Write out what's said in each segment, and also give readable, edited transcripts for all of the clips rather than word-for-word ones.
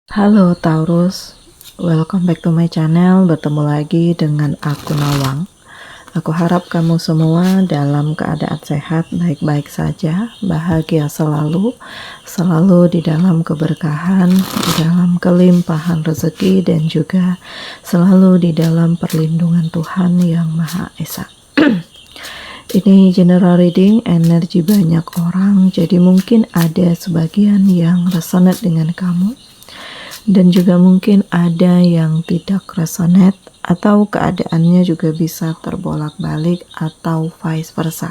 Halo Taurus, welcome back to my channel. Bertemu lagi dengan aku Nawang. Aku harap kamu semua dalam keadaan sehat, baik-baik saja, bahagia selalu, selalu di dalam keberkahan, di dalam kelimpahan rezeki, dan juga selalu di dalam perlindungan Tuhan Yang Maha Esa. Ini general reading, energi banyak orang, jadi mungkin ada sebagian yang resonate dengan kamu. Dan juga mungkin ada yang tidak resonate atau keadaannya juga bisa terbolak-balik atau vice versa.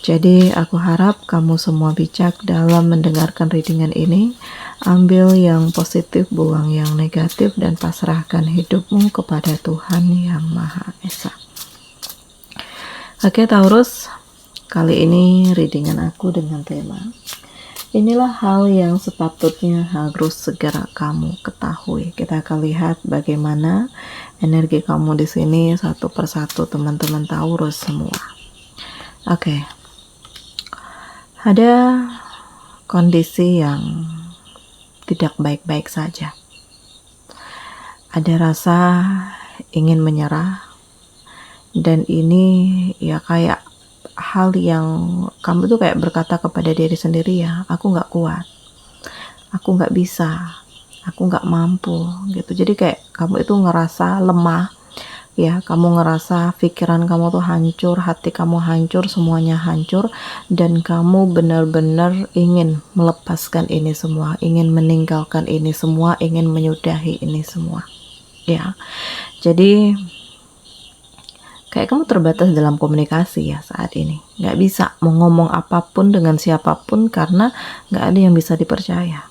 Jadi aku harap kamu semua bijak dalam mendengarkan readingan ini. Ambil yang positif, buang yang negatif, dan pasrahkan hidupmu kepada Tuhan Yang Maha Esa. Oke Taurus, kali ini readingan aku dengan tema inilah hal yang sepatutnya harus segera kamu ketahui. Kita akan lihat bagaimana energi kamu di sini satu persatu, teman-teman Taurus semua. Oke. Ada kondisi yang tidak baik-baik saja. Ada rasa ingin menyerah, dan ini ya kayak hal yang kamu tuh kayak berkata kepada diri sendiri, ya aku gak kuat, aku gak bisa, aku gak mampu gitu. Jadi kayak kamu itu ngerasa lemah ya, kamu ngerasa pikiran kamu tuh hancur, hati kamu hancur, semuanya hancur, dan kamu benar-benar ingin melepaskan ini semua, ingin meninggalkan ini semua, ingin menyudahi ini semua ya. Jadi kayak kamu terbatas dalam komunikasi ya saat ini. Gak bisa mau ngomong apapun dengan siapapun karena gak ada yang bisa dipercaya.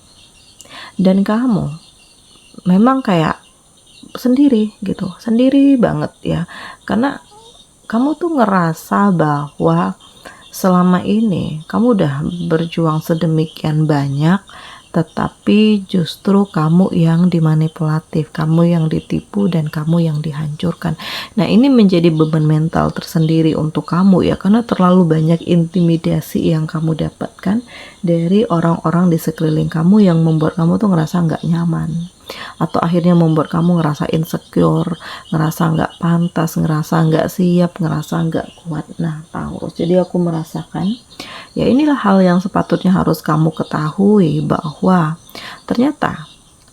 Dan kamu memang kayak sendiri gitu, sendiri banget ya. Karena kamu tuh ngerasa bahwa selama ini kamu udah berjuang sedemikian banyak, tetapi justru kamu yang dimanipulatif, kamu yang ditipu, dan kamu yang dihancurkan. Nah, ini menjadi beban mental tersendiri untuk kamu ya, karena terlalu banyak intimidasi yang kamu dapatkan dari orang-orang di sekeliling kamu yang membuat kamu tuh ngerasa nggak nyaman, atau akhirnya membuat kamu ngerasa insecure, ngerasa nggak pantas, ngerasa nggak siap, ngerasa nggak kuat. Nah, Taurus, jadi aku merasakan ya inilah hal yang sepatutnya harus kamu ketahui, bahwa ternyata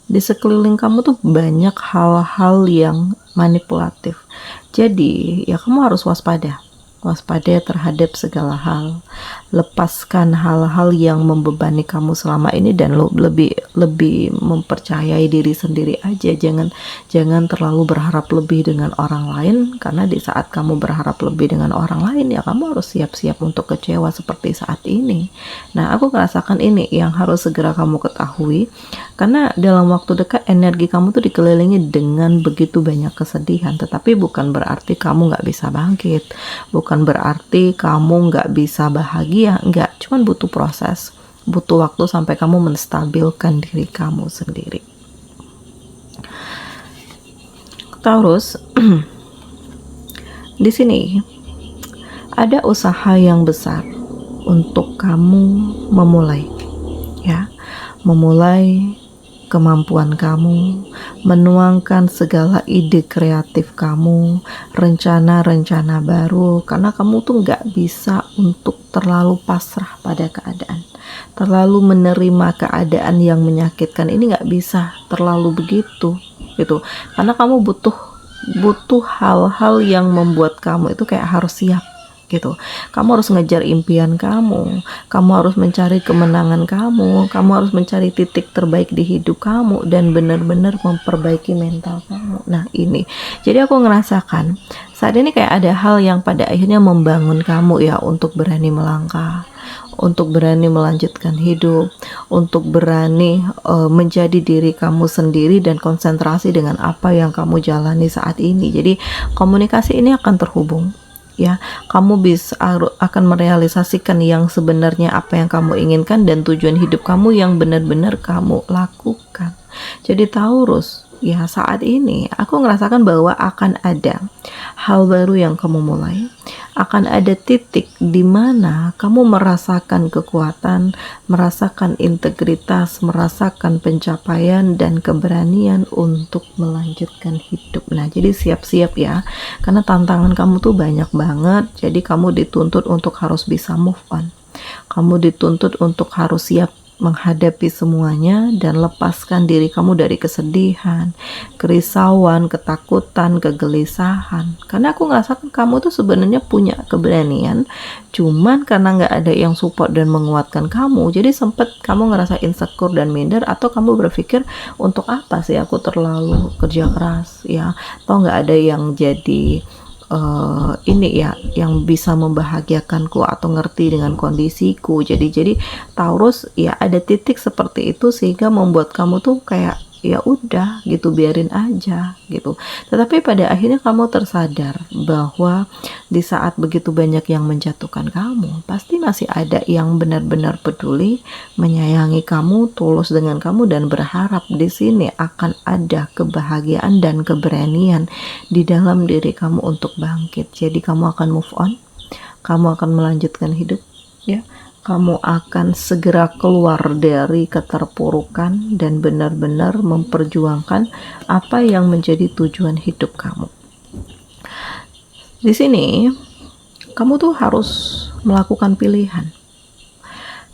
di sekeliling kamu tuh banyak hal-hal yang manipulatif. Jadi ya kamu harus waspada terhadap segala hal. Lepaskan hal-hal yang membebani kamu selama ini, dan lebih mempercayai diri sendiri aja. Jangan terlalu berharap lebih dengan orang lain, karena di saat kamu berharap lebih dengan orang lain ya kamu harus siap-siap untuk kecewa seperti saat ini. Nah, aku merasakan ini yang harus segera kamu ketahui, karena dalam waktu dekat energi kamu tuh dikelilingi dengan begitu banyak kesedihan. Tetapi bukan berarti kamu nggak bisa bangkit, bukan berarti kamu nggak bisa bahagia, nggak. Cuman butuh proses, butuh waktu sampai kamu menstabilkan diri kamu sendiri. Taurus, di sini ada usaha yang besar untuk kamu memulai, ya, memulai kemampuan kamu, menuangkan segala ide kreatif kamu, rencana-rencana baru, karena kamu tuh nggak bisa untuk terlalu pasrah pada keadaan, terlalu menerima keadaan yang menyakitkan ini, nggak bisa terlalu begitu gitu, karena kamu butuh hal-hal yang membuat kamu itu kayak harus siap gitu. Kamu harus ngejar impian kamu harus mencari kemenangan kamu harus mencari titik terbaik di hidup kamu, dan benar-benar memperbaiki mental kamu. Nah, ini jadi aku ngerasakan saat ini kayak ada hal yang pada akhirnya membangun kamu ya, untuk berani melangkah, untuk berani melanjutkan hidup, untuk berani menjadi diri kamu sendiri dan konsentrasi dengan apa yang kamu jalani saat ini. Jadi komunikasi ini akan terhubung ya, kamu bisa akan merealisasikan yang sebenarnya apa yang kamu inginkan dan tujuan hidup kamu yang benar-benar kamu lakukan. Jadi Taurus, ya saat ini aku ngerasakan bahwa akan ada hal baru yang kamu mulai, akan ada titik di mana kamu merasakan kekuatan, merasakan integritas, merasakan pencapaian dan keberanian untuk melanjutkan hidup. Nah, jadi siap-siap ya, karena tantangan kamu tuh banyak banget, jadi kamu dituntut untuk harus bisa move on. Kamu dituntut untuk harus siap menghadapi semuanya dan lepaskan diri kamu dari kesedihan, kerisauan, ketakutan, kegelisahan. Karena aku ngerasa kamu tuh sebenarnya punya keberanian, cuman karena nggak ada yang support dan menguatkan kamu, jadi sempet kamu ngerasa insecure dan minder, atau kamu berpikir untuk apa sih aku terlalu kerja keras ya, atau nggak ada yang jadi ini ya yang bisa membahagiakanku atau ngerti dengan kondisiku. Jadi Taurus ya ada titik seperti itu sehingga membuat kamu tuh kayak ya udah gitu, biarin aja gitu. Tetapi pada akhirnya kamu tersadar bahwa di saat begitu banyak yang menjatuhkan kamu, pasti masih ada yang benar-benar peduli, menyayangi kamu, tulus dengan kamu, dan berharap di sini akan ada kebahagiaan dan keberanian di dalam diri kamu untuk bangkit. Jadi kamu akan move on, kamu akan melanjutkan hidup ya, kamu akan segera keluar dari keterpurukan dan benar-benar memperjuangkan apa yang menjadi tujuan hidup kamu. Di sini kamu tuh harus melakukan pilihan.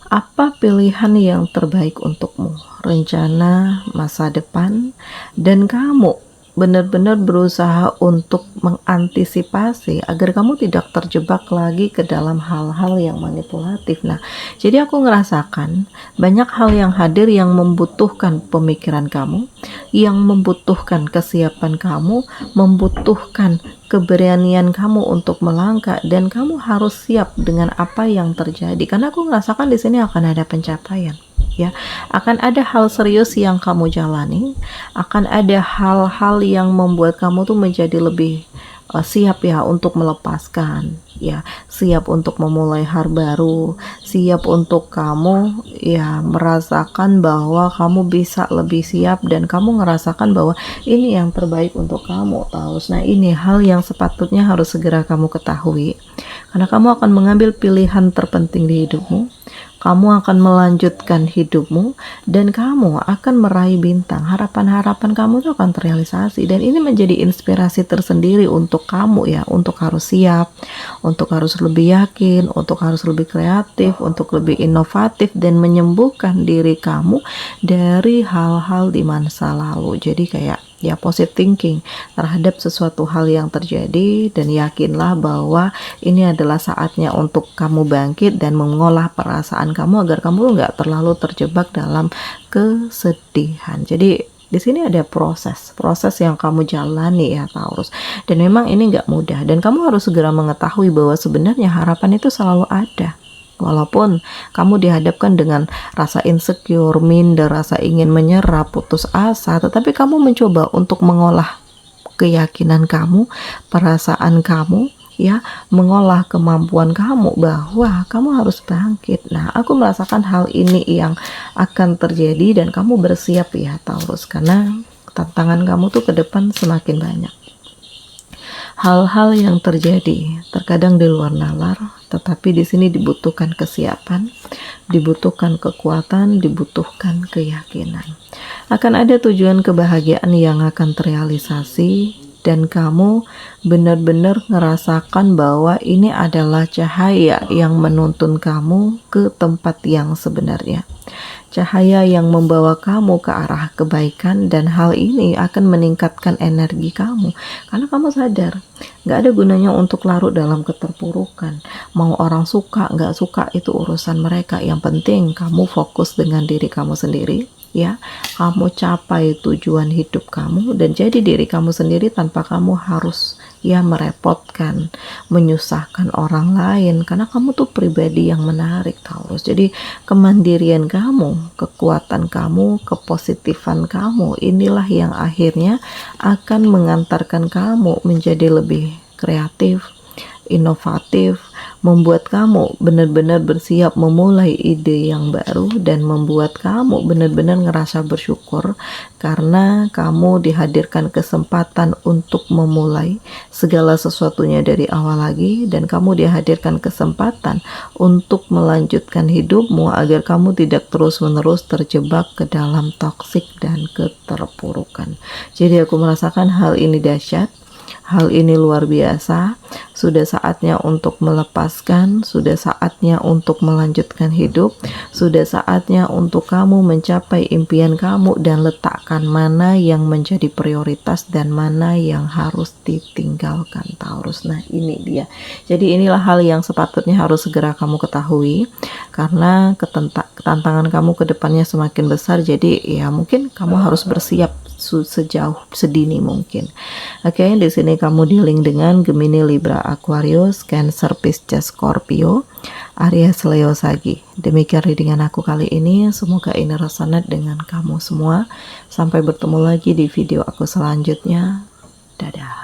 Apa pilihan yang terbaik untukmu, rencana masa depan, dan kamu benar-benar berusaha untuk mengantisipasi agar kamu tidak terjebak lagi ke dalam hal-hal yang manipulatif. Nah, jadi aku ngerasakan banyak hal yang hadir yang membutuhkan pemikiran kamu, yang membutuhkan kesiapan kamu, membutuhkan keberanian kamu untuk melangkah, dan kamu harus siap dengan apa yang terjadi. Karena aku ngerasakan di sini akan ada pencapaian. Ya, akan ada hal serius yang kamu jalani, akan ada hal-hal yang membuat kamu tuh menjadi lebih siap ya untuk melepaskan, ya siap untuk memulai hal baru, siap untuk kamu ya merasakan bahwa kamu bisa lebih siap dan kamu ngerasakan bahwa ini yang terbaik untuk kamu, Taurus. Nah, ini hal yang sepatutnya harus segera kamu ketahui, karena kamu akan mengambil pilihan terpenting di hidupmu. Kamu akan melanjutkan hidupmu dan kamu akan meraih bintang. Harapan-harapan kamu itu akan terrealisasi, dan ini menjadi inspirasi tersendiri untuk kamu ya, untuk harus siap, untuk harus lebih yakin, untuk harus lebih kreatif, untuk lebih inovatif dan menyembuhkan diri kamu dari hal-hal di masa lalu. Jadi kayak ya positive thinking terhadap sesuatu hal yang terjadi, dan yakinlah bahwa ini adalah saatnya untuk kamu bangkit dan mengolah perasaan kamu agar kamu nggak terlalu terjebak dalam kesedihan. Jadi di sini ada proses yang kamu jalani ya, Taurus, dan memang ini nggak mudah, dan kamu harus segera mengetahui bahwa sebenarnya harapan itu selalu ada. Walaupun kamu dihadapkan dengan rasa insecure, minder, rasa ingin menyerah, putus asa, tetapi kamu mencoba untuk mengolah keyakinan kamu, perasaan kamu, ya, mengolah kemampuan kamu bahwa kamu harus bangkit. Nah, aku merasakan hal ini yang akan terjadi dan kamu bersiap ya, Taurus, karena tantangan kamu tuh ke depan semakin banyak. Hal-hal yang terjadi terkadang di luar nalar, tetapi di sini dibutuhkan kesiapan, dibutuhkan kekuatan, dibutuhkan keyakinan. Akan ada tujuan kebahagiaan yang akan terrealisasi, dan kamu benar-benar ngerasakan bahwa ini adalah cahaya yang menuntun kamu ke tempat yang sebenarnya. Cahaya yang membawa kamu ke arah kebaikan, dan hal ini akan meningkatkan energi kamu karena kamu sadar gak ada gunanya untuk larut dalam keterpurukan. Mau orang suka gak suka itu urusan mereka, yang penting kamu fokus dengan diri kamu sendiri ya, kamu capai tujuan hidup kamu dan jadi diri kamu sendiri tanpa kamu harus ya merepotkan, menyusahkan orang lain, karena kamu tuh pribadi yang menarik, Taurus. Jadi kemandirian kamu, kekuatan kamu, kepositifan kamu, inilah yang akhirnya akan mengantarkan kamu menjadi lebih kreatif, inovatif, membuat kamu benar-benar bersiap memulai ide yang baru, dan membuat kamu benar-benar ngerasa bersyukur karena kamu dihadirkan kesempatan untuk memulai segala sesuatunya dari awal lagi, dan kamu dihadirkan kesempatan untuk melanjutkan hidupmu agar kamu tidak terus-menerus terjebak ke dalam toksik dan keterpurukan. Jadi aku merasakan hal ini dahsyat. Hal ini luar biasa. Sudah saatnya untuk melepaskan, sudah saatnya untuk melanjutkan hidup, sudah saatnya untuk kamu mencapai impian kamu dan letakkan mana yang menjadi prioritas dan mana yang harus ditinggalkan, Taurus. Nah, ini dia. Jadi inilah hal yang sepatutnya harus segera kamu ketahui, karena tantangan kamu ke depannya semakin besar. Jadi ya mungkin kamu harus bersiap sejauh sedini mungkin. Oke, di sini kamu dealing dengan Gemini, Libra, Aquarius, Cancer, Pisces, Scorpio, Aries, Leo, Sagi. Demikian readingan aku kali ini. Semoga ini resonate dengan kamu semua. Sampai bertemu lagi di video aku selanjutnya. Dadah.